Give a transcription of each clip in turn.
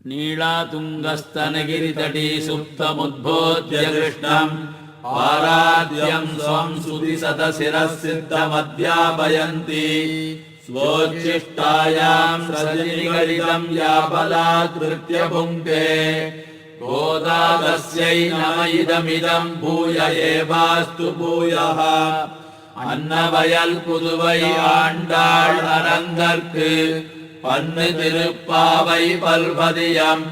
नीलातुङ्गस्तनगिरितटी सुप्तमुद्बोध्य कृष्णम् पाराद्यं स्वं सुतिशतशिरःसिद्धमध्यापयन्ति स्वोच्छिष्टायां सृजनिगलितं या बलात्कृत्य भुङ्क्ते गोदा तस्यै नम इदमिदं भूय एवास्तु भूयः अन्नवयल पुதுவை ஆண்டாள் அரங்கற்கு பன்னு திருப்பாவை பல்பதியம்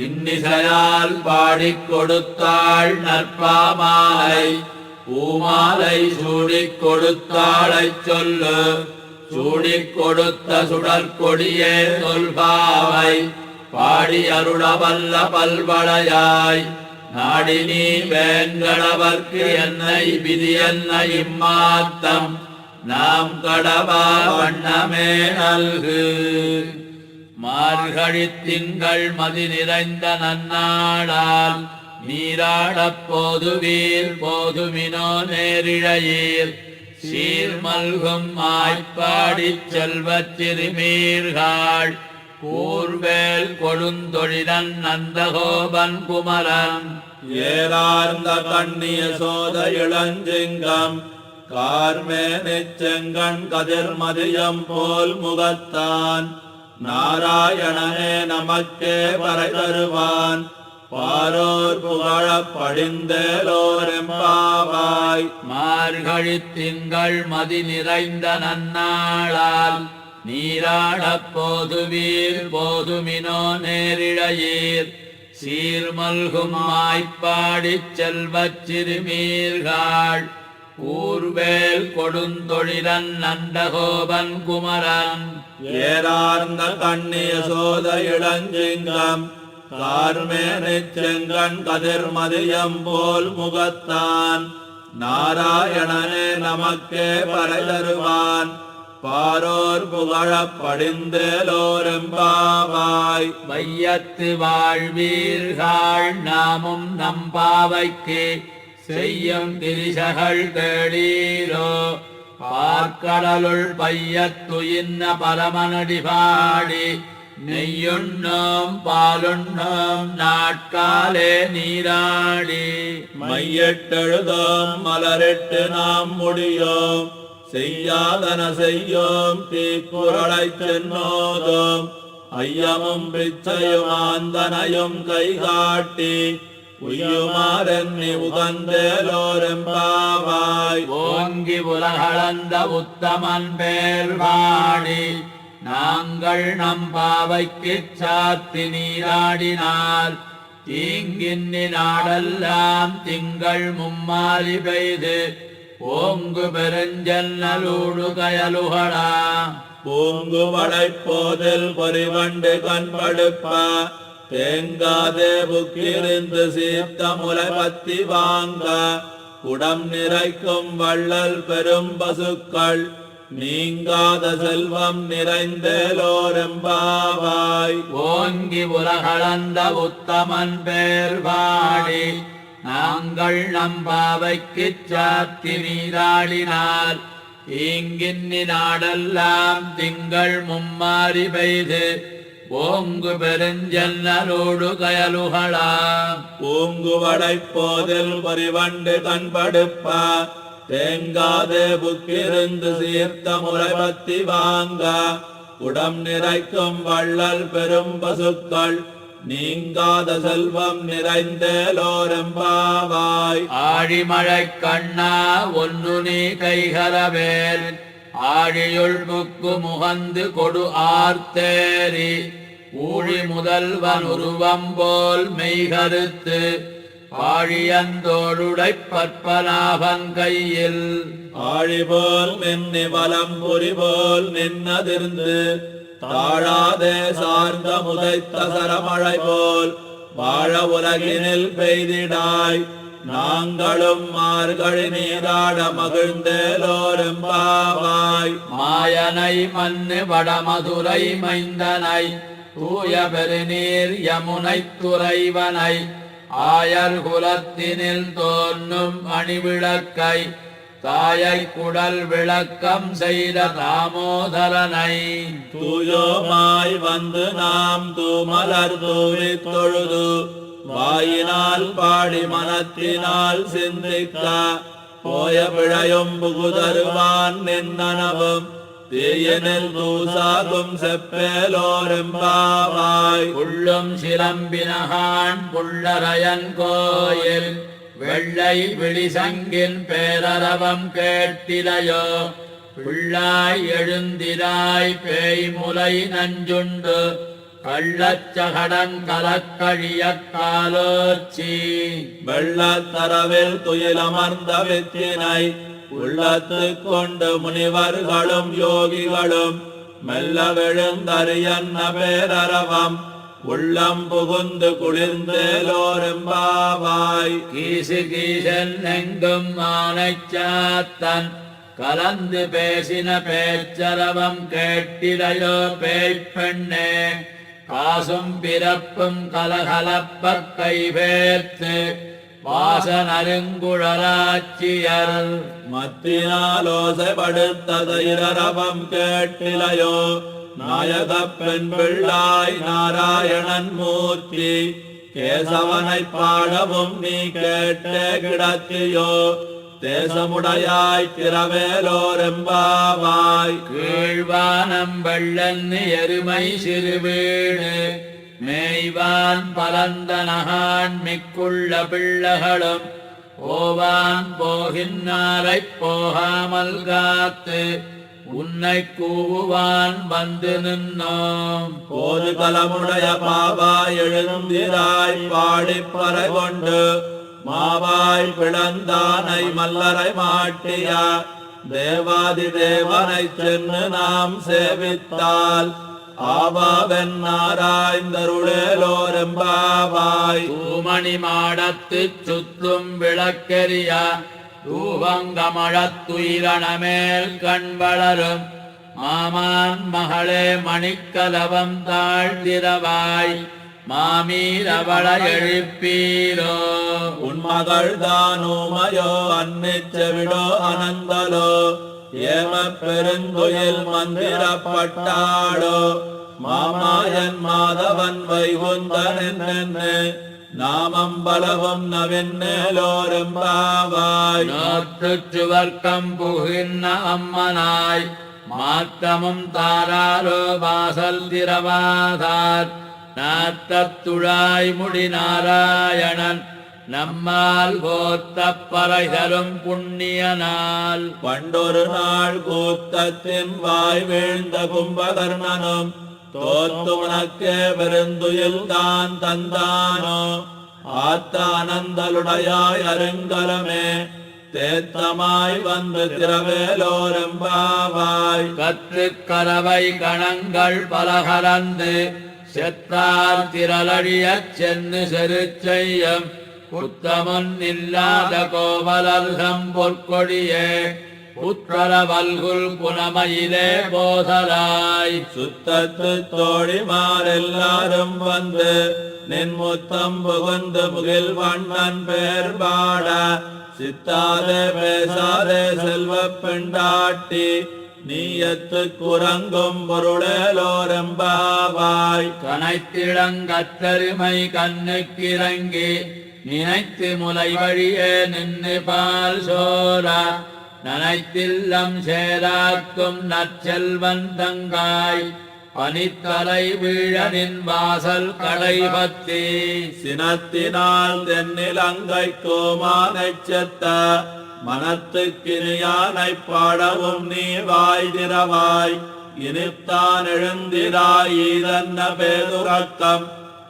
இன்னிசையால் பாடிக் கொடுத்தாள் நற்பாமாலை பூமாலை சூடிக் கொடுத்தாளைச் சொல்லு சூடிக் கொடுத்த சுடற்கொடியே சொல்பாவை பாடி அருளவல்ல பல்வளையாய் நாடி நீ வேங்கடவர்க்கு என்னை விதி என்ன இம்மாத்தம் நாம் கடவா வண்ணமே நல்கு. மார்கழித் திங்கள் மதி நிறைந்த நன்னாளால் நீராடப் போதுவீர் போதுமினோ நேரிழையீர் சீர்மல்கும் ஆய்ப்பாடிச் செல்வச் சிறுமீர்கள் கூர்வேல் கொடுந்தொழிலன் நந்தகோபன் குமரன் ஏறார்ந்த கண்ணிய சோத இளஞ்சிங்கம் கார்மேனிச் செங்கண் கதிர்மதியம் போல் முகத்தான் நாராயணனே நமக்கே பறை தருவான் பாரோர் புகழப் படிந்தேலோரெம்பாவாய். மார்கழித் திங்கள் மதி நிறைந்த நன்னாளால் நீராடப் போதுவீர் போதுமினோ நேரிழையீர் சீர்மல்கும் ஆய்ப்பாடிச் செல்வச் சிறுமீர்கள் ஊர்வேல் கொடுந்தொழிலன் நந்தகோபன் குமரன் ஏறார்ந்த கண்ணிய சோத இளஞ்சிங்கம் கார்மேனிச் செங்கண் கதிர்மதியம் போல் முகத்தான் நாராயணனே நமக்கே பறை தருவான் பாரோர் புகழப் படிந்தேலோரெம்பாவாய். வையத்து வாழ்வீர்கள் நாமும் நம்பாவைக்கு செய்யும் திரிசகள் கேளீரோ பார்க்கடலுள் பையத்துயின்ன பரமனடி பாடி நெய்யுண்ணோம் பாலுண்ணோம் நாட்காலே நீராடி மையெட்டெழுதோம் மலரிட்டு நாம் முடியோம் செய்யாதன செய்யோம் தீக்குறளைச் சென்னோதோம் ஐயமும் பிச்சையும் ஆந்தனையும் கைகாட்டி உய்யுமாறென்னி உகந்தேலோரெம்பாவாய். ஓங்கி உலகளந்த உத்தமன் பேர் வாடி நாங்கள் நம்பாவைக்குச் சாத்தி நீராடினால் தீங்கின்னி நாடெல்லாம் திங்கள் மும்மாறி பெய்து ஓங்கு பெருஞ்சன்னலூடு கயலுகளா பூங்கு வளைப்போதில் பொறிவண்டு கண்படுப்ப தேங்காதே புக்கிருந்து சீர்த்த முலை பத்தி வாங்க குடம் நிறைக்கும் வள்ளல் பெரும் பசுக்கள் நீங்காத செல்வம் நிறைந்தேலோரெம்பாவாய். ஓங்கி உலகளந்த உத்தமன் பேர் வாடி நாங்கள் நம்பாவைக்குச் சாத்தி நீராடினால் தீங்கின்னி நாடெல்லாம் திங்கள் மும்மாறி பெய்து ஓங்கு பெருஞ்சன்னலோடு கயலுகளா பூங்கு வளைப்போதில் பொறிவண்டு கண்படுப்ப தேங்காதே புக்கிருந்து சீர்த்த முலை பத்தி வாங்க குடம் நிறைக்கும் வள்ளல் பெரும் பசுக்கள் நீங்காத செல்வம் நிறைந்தேலோரெம்பாவாய். ஆழிமழை கண்ணா ஒன்னு நீ கைகரவேல் ஆழியுள் புக்கு முகந்து கொடு ஆர்த்தேரி ஊழி முதல்வன் உருவம் போல் மெய்கருத்து ஆழியந்தோடுடைப் பற்பனாபன் கையில் ஆழிபோல் மின்னி வலம் பொறி போல் நின்னதிர்ந்து தாழாதே சார்ந்த முதைத்த சரமழை போல் வாழ உலகினில் பெய்திடாய் நாங்களும் மார்கழி நீராட மகிழ்ந்தேலோரெம்பாவாய். மாயனை மண்ணு வடமதுரை மைந்தனை தூய பெருநீர் யமுனை துறைவனை ஆயர் குலத்தினில் தோன்றும் அணிவிளக்கை தாயை குடல் விளக்கம் செய்த தாமோதரனை தூயோமாய் வந்து நாம் தூமலர் தூவித் தொழுது வாயினால் பாடி மனத்தினால் சிந்திக்க போய பிழையும் புகுதருவான் நின்னனவும் தீயனில் தூசாகும் செப்பேலோரெம்பாவாய். புள்ளும் சிலம்பினகான் புள்ளரையன் கோயில் வெள்ளை விழிசங்கின் பேரரவம் கேட்டிலையோ பிள்ளாய் எழுந்திராய் பேய்முலை நஞ்சுண்டு கள்ளச்சகடங்கலக்கழிய காலோச்சி. வெள்ளத்தரவில் துயிலமர்ந்த வித்தினை உள்ளத்து கொண்டு முனிவர்களும் யோகிகளும் மெல்ல விழுந்தறியன்ன பேரரவம் உள்ளம் புகுந்து குளிர்ந்தேலோரெம்பாவாய். கீசு கீசன் எங்கும் ஆனைச்சாத்தன் கலந்து பேசின பேச்சரவம் கேட்டிலையோ பேய்ப்பெண்ணே காசும் பிறப்பும் கலகலப்ப கைவேர்த்து வாசனருங்குழலாட்சியர் மத்தினாலோசைப்படுத்தத இரரவம் கேட்டிலையோ நாயக பெண் பிள்ளாய் நாராயணன் மூர்த்தி கேசவனை பாடவும் நீ கேட்டே கிடத்தியோ தேசமுடையாய் திரவேலோரெம்பாவாய். கீழ்வானம் வெள்ளன் எருமை சிறுவீடு மேய்வான் பலந்தனகான் மிக்குள்ள பிள்ளைகளும் போவான் போகின்னாரைப் போகாமல் காத்து உன்னை கூவுவான் வந்து நின்னோம். போது கலமுடைய பாவாய் எழுந்திராய் பாடிப்பறை கொண்டு மாவாய் பிளந்தானை மல்லரை மாட்டிய தேவாதி தேவனை சென்று நாம் சேவித்தால் ஆவாவென் நாராய்ந்தருளேலோரெம்பாவாய். தூமணி மாடத்துச் சுற்றும் விளக்கெரிய தூவங்கமழத்துயிரணமேல் கண் வளரும் மாமான் மகளே மணிக்கலவம் தாழ்ந்திரவாய் மாமீரவள எழுப்பீரோ. உன்மகள் தானுமயோ அன்னிச்செவிடோ அனந்தலோ ஏம பெருந்துயில் மந்திரப்பட்டாளோ மாமாயன் மாதவன் வைகுந்தன் நாமம் பலவும் நவின்னேலோரெம்பாவாய். நோற்றுச் சுவர்க்கம் புகின்ன அம்மனாய் மாற்றமும் தாராரோ வாசல் திரவாதார் நாத்தத்துழாய் முடி நாராயணன் நம்மால் கோத்த பறைதரும் புண்ணிய நாள். பண்டொரு நாள் கூத்தத்தின் வாய் வீழ்ந்த கும்பகர்ணனும் தோத்து உனக்கே பெருந்துயில் தான் தந்தானோ ஆத்தானந்தலுடையாய் அருங்கலமே தேத்தமாய் வந்து திரவேலோரெம்பாவாய். கற்றுக் கரவை கணங்கள் பலகலந்து செத்தார் திரளழியச் சென்னு செருச்செய்யம் புத்தமுன் இல்லாத கோவலர்தம் பொற்கொடியே புற்றர வல்குல் புனமையிலே போதலாய். சுத்தத்து தோழிமாரெல்லாரும் வந்து நின் முத்தம் புகுந்து முகில் வண்ணன் பேர் பாட சித்தாதே பேசாதே செல்வ பெண்டாட்டி நீயத்து குரங்கும் பொருளேலோரெம்பாவாய். கனைத்திடங்கத்தருமை கண்ணுக்கிறங்கி நினைத்து முலை வழியே நின்று பால் சோர நனைத்தில்லம் சேராக்கும் நற்செல்வன் தங்காய் பனித்தலை வீழனின் வாசல் கடைபத்தி. சினத்தினால் தென்னிலங்கை கோமானைச் செத்த மனத்துக்கினியானை பாடவும் நீ வாய் திறவாய். இனித்தான் எழுந்திராய் ஈதன்ன பேதுரக்கம்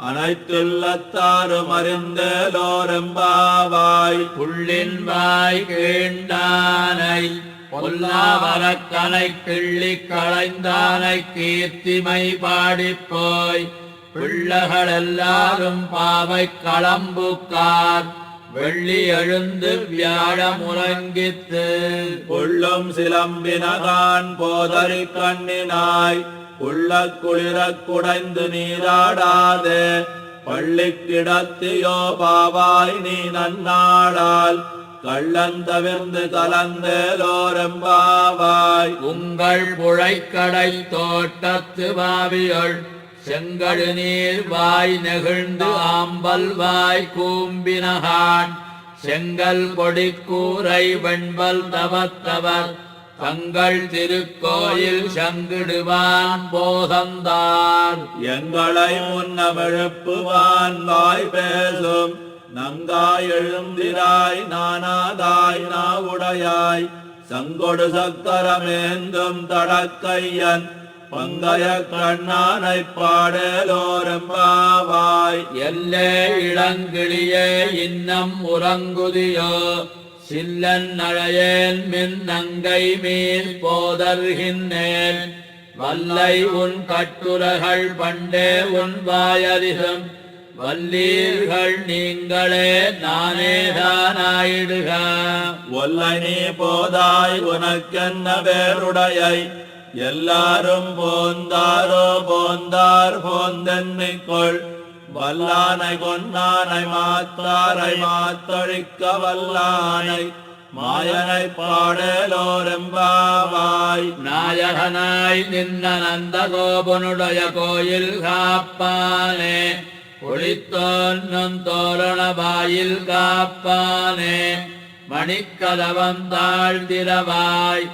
அனைத்துள்ளத்தாரும் அறிந்தேலோரெம்பாவாய். புள்ளின் வாய் கீண்டானை பொல்லாவரக்கனை கிள்ளி களைந்தானை கீர்த்திமை பாடிப்போய் பிள்ளைகள் எல்லாரும் பாவை களம்புக்கார் வெள்ளி எழுந்து வியாழ முழங்கித்து. உள்ளும் சிலம்பினகான் போதறி கண்ணினாய் உள்ள குளிரக் குடைந்து நீராடாதே பள்ளி கிடத்தியோ பாவாய் நீ நன்னாளால் கள்ளந்தவிர்ந்து கலந்தேலோரெம்பாவாய். உங்கள் புழைக்கடை தோட்டத்து வாவியொள் செங்கடு நீர் வாய் நெகிழ்ந்து ஆம்பல் வாய் கூம்பினகான் செங்கல் பொடிக்கூரை வெண்பல் தவத்தவர் தங்கள் திருக்கோயில் சங்கிடுவான் போதந்தார். எங்களை முன்னமெழுப்புவான் வாய் பேசும் நங்காய் எழுந்திராய் நானாதாய் நாவுடையாய் சங்கொடு சக்கரமேந்தும் தடக்கையன் பங்கைய கண்ணானை பாடலோரெம்பாவாய். எல்லே இளங்கிளியே இன்னம் உறங்குதியோ சில்லன் நழையேன் மின் நங்கை மீன் போதர்கின்றேன் வல்லை உன் கட்டுரைகள் பண்டே உன் வாயதிகம் வல்லீர்கள் நீங்களே நானேதானாயிடுக. ஒல்லை நீ போதாய் உனக்கென்ன பேருடையை எல்லாரும் போந்தாரோ போந்தார் போந்தென்னிக்கொள் வல்லானை கொன்னானை மாத்தாரை மாத்தொழிக்க வல்லானை மாயனை பாடலோரெம்பாவாய். நாயகனாய் நின்ன நந்தகோபனுடைய கோயில் காப்பானே ஒளித்தோன்னும் தோரண வாயில் காப்பானே மணிக்கதவம் தாழ்ந்திரவாய்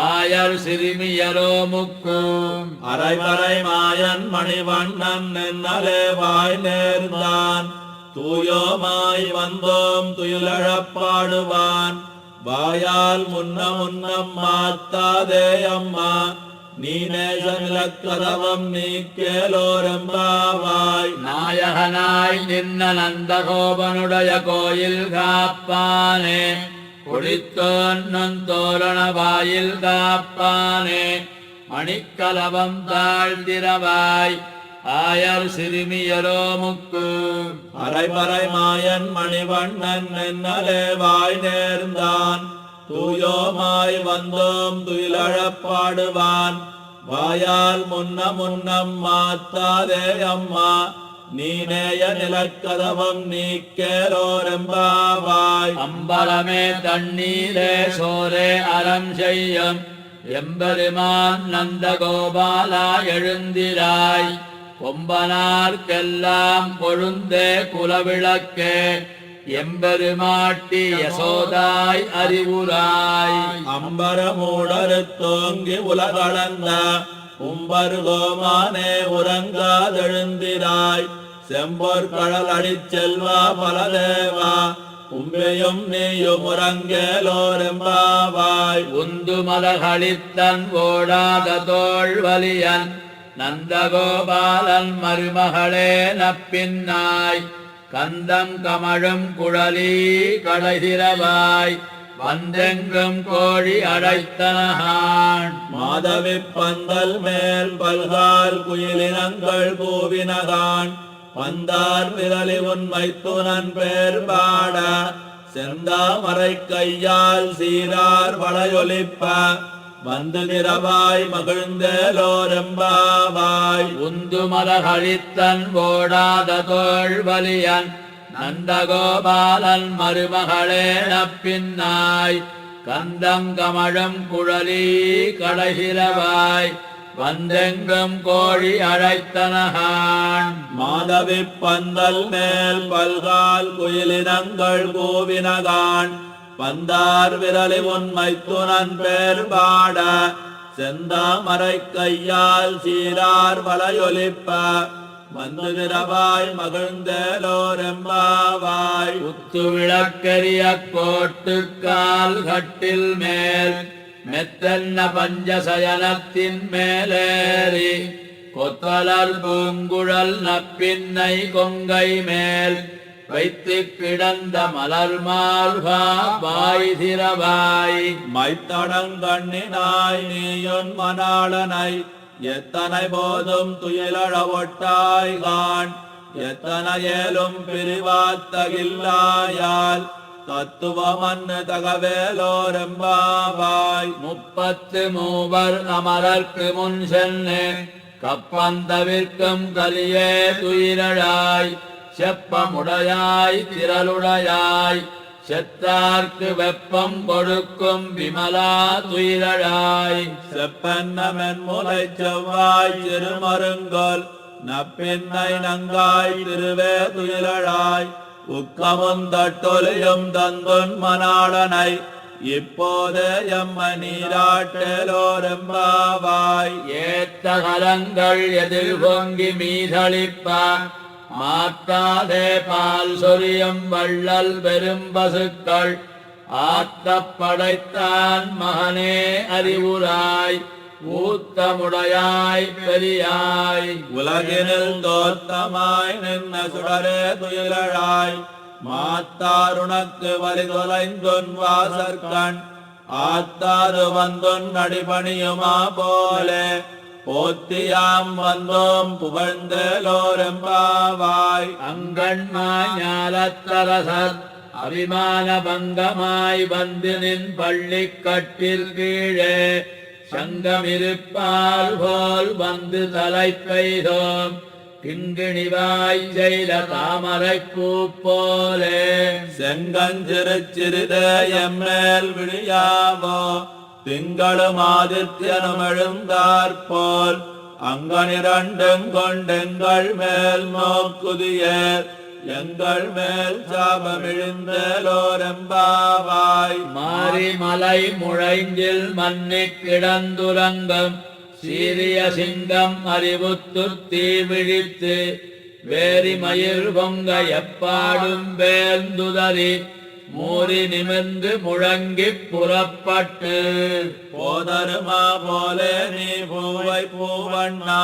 ஆயர் சிறுமியரோ முக்கும் அரைவரை மாயன் மணிவண்ணன் நின்னலே வாய் நேர்ந்தான் தூயோமாய் வந்தோம் துயிலழப்பாடுவான் வாயால் முன்னம் மாத்தாதே அம்மா நீ நேசநிலக்கதவம் நீக்கேலோரெம்பாவாய். நாயகனாய் நின்ன நந்தகோபனுடைய கோயில் காப்பானே குளித்தோன்னும் தோரண வாயில் காப்பானே மணிக்கலவம் தாழ்ந்திரவாய் ஆயர் சிறுமியரோ முக்கு அரைமறை மாயன் மணிவண்ணன் நின்னலே வாய் நேர்ந்தான் தூயோமாய் வந்தோம் துயிலழப்பாடுவான் வாயால் முன்னம் மாத்தாதே அம்மா நீ நேய நிலக்கதவம் நீக்கேலோரெம்பாவாய். அம்பலமே தண்ணீரே சோரே அறம் செய்யும் எம்பெருமான் நந்தகோபாலா எழுந்திராய் கொம்பனார்க்கெல்லாம் கொழுந்தே குலவிளக்கே எம்பெருமாட்டி யசோதாய் அறிவுராய். அம்பரமூடறுத்தோங்கி உலகளந்த உம்பருகோமானே உறங்காதெழுந்திராய் செம்பொற் கடல் அடிச்செல்வா பலதேவா உம்பையும் நீயும் உறங்கேலோரெம்பாவாய். உந்து மலகளித்தன் ஓடாத தோள்வலியன் நந்தகோபாலன் மருமகளே நப்பின்னாய் கந்தம் கமழும் குழலி கடைதிரவாய் வந்தெங்கும் கோழி அடைத்தனகான் மாதவி பந்தல் மேல் பல்கால் குயிலினங்கள் கூவினகான் பந்தார் விரலி உண்மை துணன் பேர் பாட செந்தாமரை கையால் சீரார் வளையொலிப்ப வந்து நிறவாய் மகிழ்ந்தேலோரெம்பாவாய். உந்து மலகளித்தன் ஓடாத தோள்வலியன் நந்தகோபாலன் மருமகளே நப்பின்னாய் கந்தம் கமழும் குழலி கடைசிரவாய் வந்தெங்கும் கோழி அழைத்தனகான் மாதவி பந்தல் மேல் பல்கால் குயிலினங்கள் கூவினகான் பந்தார் விரலி உண்மை துணன் பேர் பாட செந்தாமரை கையால் சீரார் வளையொலிப்ப வந்து நிறவாய் மகிழ்ந்தேலோரெம்பாவாய். உத்து விளக்கரிய கோட்டுக்கால் கட்டில் மேல் மெத்தன்ன பஞ்சசயனத்தின் மேலேறி கொத்தலர் பூங்குழல் நப்பின்னை கொங்கை மேல் வைத்து கிடந்த மலர் மால்வா வாய் திரவாய். மைத்தடங்கண்ணினாய் நீயுன் மணாளனை எத்தனை போதும் துயிலழவொட்டாய் கான் எத்தனையேலும் பிரிவாத்தகில்லாயால் தத்துவமன்னு தகவேலோரெம்பாவாய். 33 அமரர்க்கு முன் சென்று கப்பந்தவிற்கும் கலியே துயிரழாய் செப்பமுடையாய் திரளுடையாய் செத்தார்க்கு வெப்பம் கொடுக்கும் விமலா துயிலழாய் செப்பன்னமென் முலை செவ்வாய் திருமருங்கோல் நப்பின்னை நங்காய் திருவே துயிலழாய் உக்கமுந்தட்டொலியும் தந்துன் மணாளனை இப்போது எம்ம நீராட்டலோரெம்பாவாய் ஏத்த கலங்கள் எதிர் பொங்கி மீதளிப்ப மாற்றாதே பால் சொரியும் வள்ளல் பெரும் பசுக்கள் ஆத்தப் படைத்தான் மகனே அறிவுராய் ஊத்தமுடையாய் பெரியாய் உலகினில் தோத்தமாய் நின்ன சுடரே துயிலழாய் மாத்தாருணக்கு வரி தொலைந்தொன் வாசற்கண் ஆத்தாது வந்தொன் அடிபணியுமா போலே போத்தியாம் வந்தோம் புகழ்ந்தலோரெம்பாவாய் அங்கண்மாய் ஞாலத்தரசர் அபிமான பங்கமாய் வந்து நின் பள்ளிக்கட்டில் கீழே சங்கமிருப்பால் போல் வந்து தலை பெய்தோம் கிண்கிணிவாய் செய்த தாமரை பூ போலே செங்கஞ்சிறுச்சிறிதே எம்மேல் விழியாவோ திங்களும் ஆதித்யனும் எழுந்தாற்போல் அங்கனிரண்டும் கொண்டெங்கள் மேல் நோக்குதியர் எங்கள் மேல் சாபமிழிந்தலோரெம்பாவாய் மாரிமலை முழைஞ்சில் மன்னிக் கிடந்துறங்கும் சீரிய சிங்கம் அறிவுத்து தீ விழித்து வேரி மயிர் பொங்க எப்பாடும் வேந்துதறி மூறி நிமிர்ந்து முழங்கிப் புறப்பட்டு போதருமா போலே நீ பூவை பூவண்ணா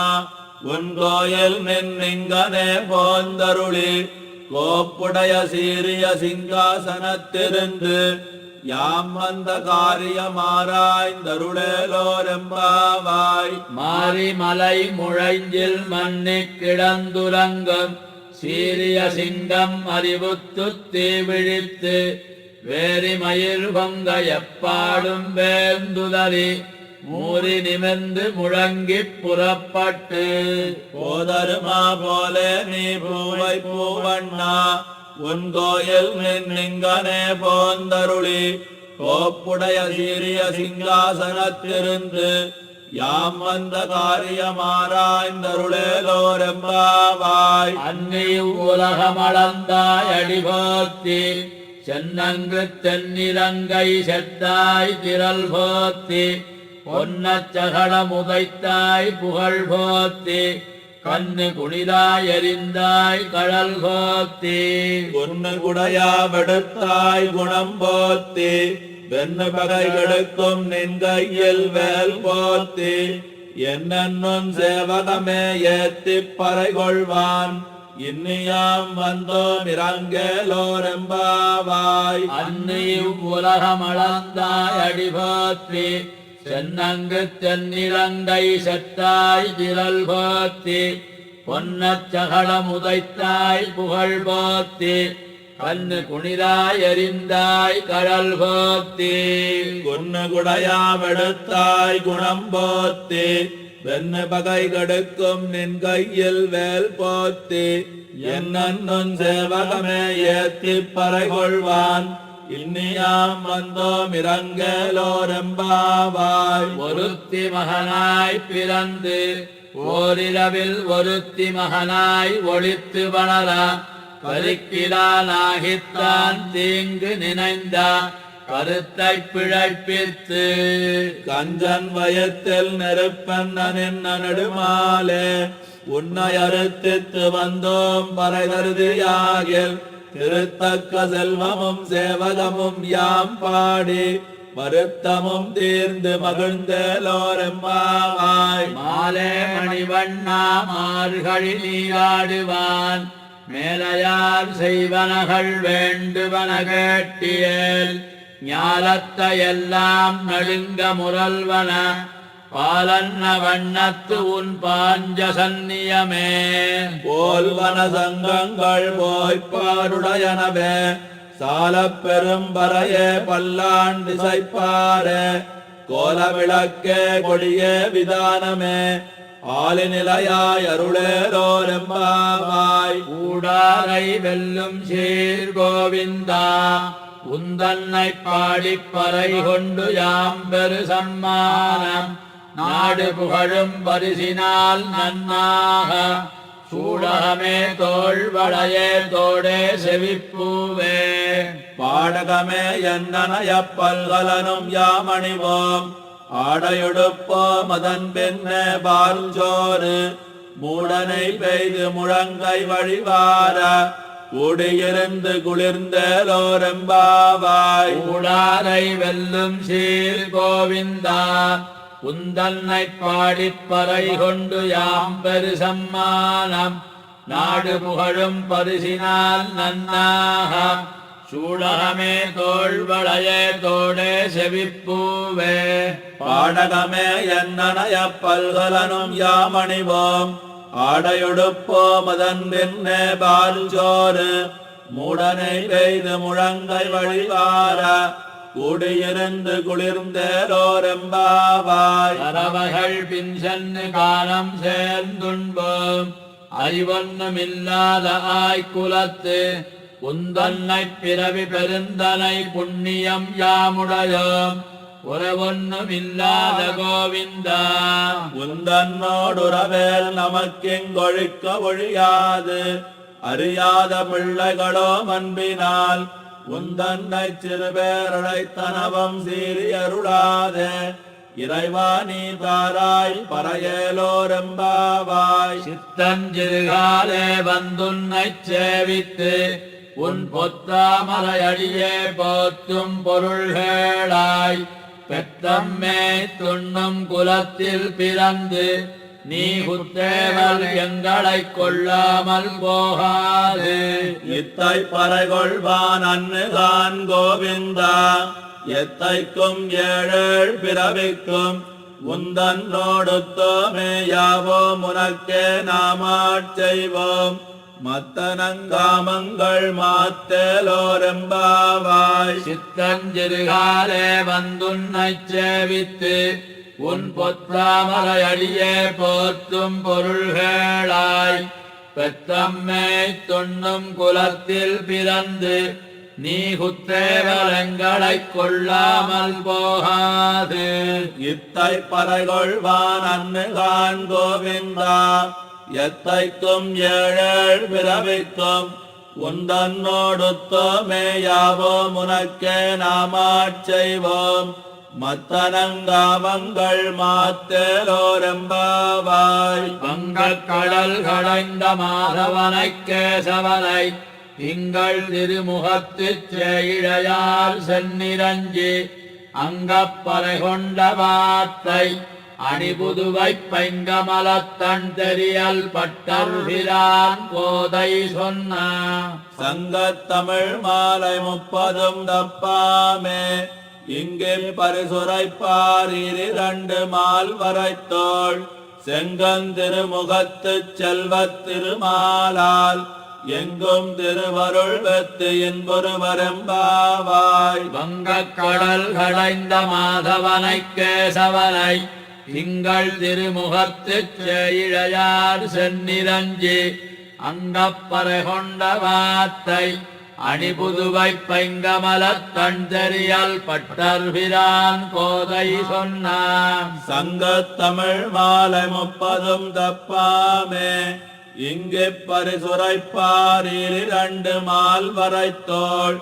உன் கோயில் நின்னிங்கனே போந்தருளி கோப்புடைய சீரிய சிங்காசனத்திருந்து யாம் வந்த காரியமாராய்ந்தருளேலோரெம்பாவாய் மாரிமலை முழைஞ்சில் மன்னிக் கிடந்துறங்கும் சீரிய சிங்கம் அறிவுத்து தீ விழித்து வேரி மயிர் பொங்க எப்பாடும் வேந்துதறி மூறி நிமிர்ந்து முழங்கிப் புறப்பட்டு போதருமா போலே நீ பூவை பூவண்ணா உன் கோயில் நின்னிங்கனே போந்தருளி கோப்புடைய சீரிய சிங்காசனத்திருந்து யாம் வந்த காரியமாராய்ந்தருளேலோரெம்பாவாய் அன்னியும் உலகமளந்தாய் அடிபோத்தி சென்னங்கு தென்னிலங்கை செத்தாய் திரள் போத்தி பொன்னச்சகட முதைத்தாய் புகழ் போத்தி கண்ணு குனிதாய் எறிந்தாய் கடல் போத்தி பொன்னு குடையாவெடுத்தாய் குணம் போத்தி வெண்ணு பகைகளுக்கும் நின் கையில் வேல் போத்தி என்னும் சேவகமே ஏத்திப் பறை கொள்வான் இன்னியாம் வந்தோம் இறங்கேலோரெம்பாவாய் அன்னியும் உலகமளந்தாய் அடிபோத்தி சென்னங்கு தென்னிலங்கை செத்தாய் திரள் போத்தி பொன்னச்சகட முதைத்தாய் புகழ் போத்தி கண்ணு குனிதாய் எறிந்தாய் கடல் போத்தி பொன்னு குடையாவெடுத்தாய் குணம் போத்தி வெண்ணு பகை கடுக்கும் நின் கையில் வேல் போத்தி என்னும் சேவகமே ஏத்திப் பறை கொள்வான் இன்னியாம் வந்தோம் இறங்கேலோரெம்பாவாய் ஒருத்தி மகனாய் பிறந்து ஓரிரவில் ஒருத்தி மகனாய் ஒளித்து வளர கருக்கிலானாகித்தான் தீங்கு நினைந்த கருத்தை பிழைப்பித்து கஞ்சன் வயத்தில் நெருப்பண்ணனின் நடுமாலே உன்னை அறுத்தித்து வந்தோம் பறைதருதியாகில் திருத்தக்க செல்வமும் சேவகமும் யாம் பாடி வருத்தமும் தீர்ந்து மகிழ்ந்தலோரெம்பாவாய் மாலே மணிவண்ணா மார்கழி நீராடுவான் மேலையார் செய்வனகள் வேண்டுவன கேட்டியேல் ஞாலத்தை எல்லாம் நடுங்க முரல்வன பாலன்ன வண்ணத்து உன் பாஞ்ச சந்நியமே போல்வன சங்கங்கள் போய்ப்பாருடையனவே சாலப் பெரும்பறையே பல்லாண்டு சைப்பாரே கோலவிளக்கே கொடியே விதானமே ஆலிநிலையாய் அருளேலோரெம்பாவாய் ஊடாரை வெல்லும் சீர் கோவிந்தா உந்தன்னை பாடிப்பறை கொண்டு யாம் பெரு சம்மானம் நாடு புகழும் பரிசினால் நன்னாக சூடகமே தோள்வளையே தோடே செவிப்பூவே பாடகமே என்னனைய பல்கலனும் யாமணிவோம் ஆடையொடுப்போம் அதன் பின்னே பால்சோறு மூடனை பெய்து முழங்கை வழிவார கூடியிருந்து குளிர்ந்தேலோரெம்பாவாய் கூடாரை வெல்லும் சீர் கோவிந்தா உந்தன்னை பாடிப்பறை கொண்டு யாம் பெரு சம்மானம் நாடு புகழும் பரிசினால் நன்னாக சூடகமே தோள்வளையே தோடே செவிப்பூவே பாடகமே என்னனைய பல்கலனும் யாமணிவோம் ஆடையொடுப்போம் அதன் பின்னே பால்சோறு மூடனை பெய்து முழங்கை வழிவார கூடியிருந்து குளிர்ந்தேலோரெம்பாவாய் பறவைகள் பின் சென்று காலம் சேர்ந்துண்போம் அறிவொன்னுமில்லாத ஆய்குலத்து உந்தன்னை பிறவி பெருந்தனை புண்ணியம் யாமுடையோம் உறவொன்னுமில்லாத கோவிந்தா உந்தன்னோடுறவேல் நமக்கெங்கொழிக்க ஒழியாது அறியாத பிள்ளைகளோ அன்பினால் உந்தன்னை சிறுபேரழைத்தனவம் சீரியருளாதே இறைவா நீ தாராய் பறையேலோரெம்பாவாய் சித்தஞ்சிறுகாலே வந்துன்னைச் சேவித்து உன் பொத்தாமரை அடியே போற்றும் பொருள்களாய் பெத்தம்மே துண்ணும் குலத்தில் பிறந்து நீ குத்தேவல் எங்களைக் கொள்ளாமல் போகாது இத்தை பறைகொள்வான் அன்னுகான் கோவிந்தா எத்தைக்கும் ஏழேழ் பிறவிக்கும் உந்தன்னோடுத்தோமே யாவோம் உனக்கே நாமாட் செய்வோம் மத்தனங்காமங்கள் மாத்தேலோரெம்பாவாய் சித்தஞ்சிறுகாலே வந்துன்னைச் சேவித்து உன் பொத்தாமரை அடியே போற்றும் பொருள்களாய் பெத்தம்மே துண்ணும் குலத்தில் பிறந்து நீ குத்தேவலங்களைக் கொள்ளாமல் போகாது இத்தை பறைகொள்வான் அன்னுகான் கோவிந்தா எத்தைக்கும் ஏழேழ் பிறவிக்கும் உந்தன்னோடுத்தோமே யாவோம் உனக்கே நாமாட் செய்வோம் மத்தனங்காமங்கள் மாத்தேலோரெம்பாவாய் வங்கக் கடல் கடைந்த மாதவனைக் கேசவனை திங்கள் திருமுகத்துச் சேயிழையால் சென்னிரஞ்சி அங்கப்பறை கொண்ட வார்த்தை அணிபுதுவை பைங்கமலத்தன் தெரியல் பட்டர்பிரான் கோதை சொன்ன சங்கத்தமிழ் மாலை 30 தப்பாமே இங்கே பரிசுரைப்பார் 2 மால் வரைத்தோள் செங்கந்திருமுகத்துச் செல்வத் திருமாலால் எங்கும் திருவருள் வெத்து என்பொருவரெம்பாவாய் வங்கக் கடல் கடைந்த மாதவனைக் கேசவனை திங்கள் திருமுகத்துச் சேயிழையார் சென்னிரஞ்சி அங்கப்பறை கொண்ட வார்த்தை அணிபுதுவை பைங்கமலத்தன் தெரியல் பட்டர்பிரான் கோதை சொன்னான் சங்கத்தமிழ் மாலை 30 தப்பாமே இங்கே பரிசுரைப்பார் 2 மால் வரைத்தோள்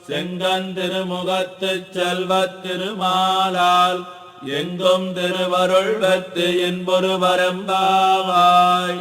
செங்கந்திருமுகத்துச் செல்வத் திருமாலால் எங்கும் திருவருள் வெத்து என்பொருவரெம்பாவாய்.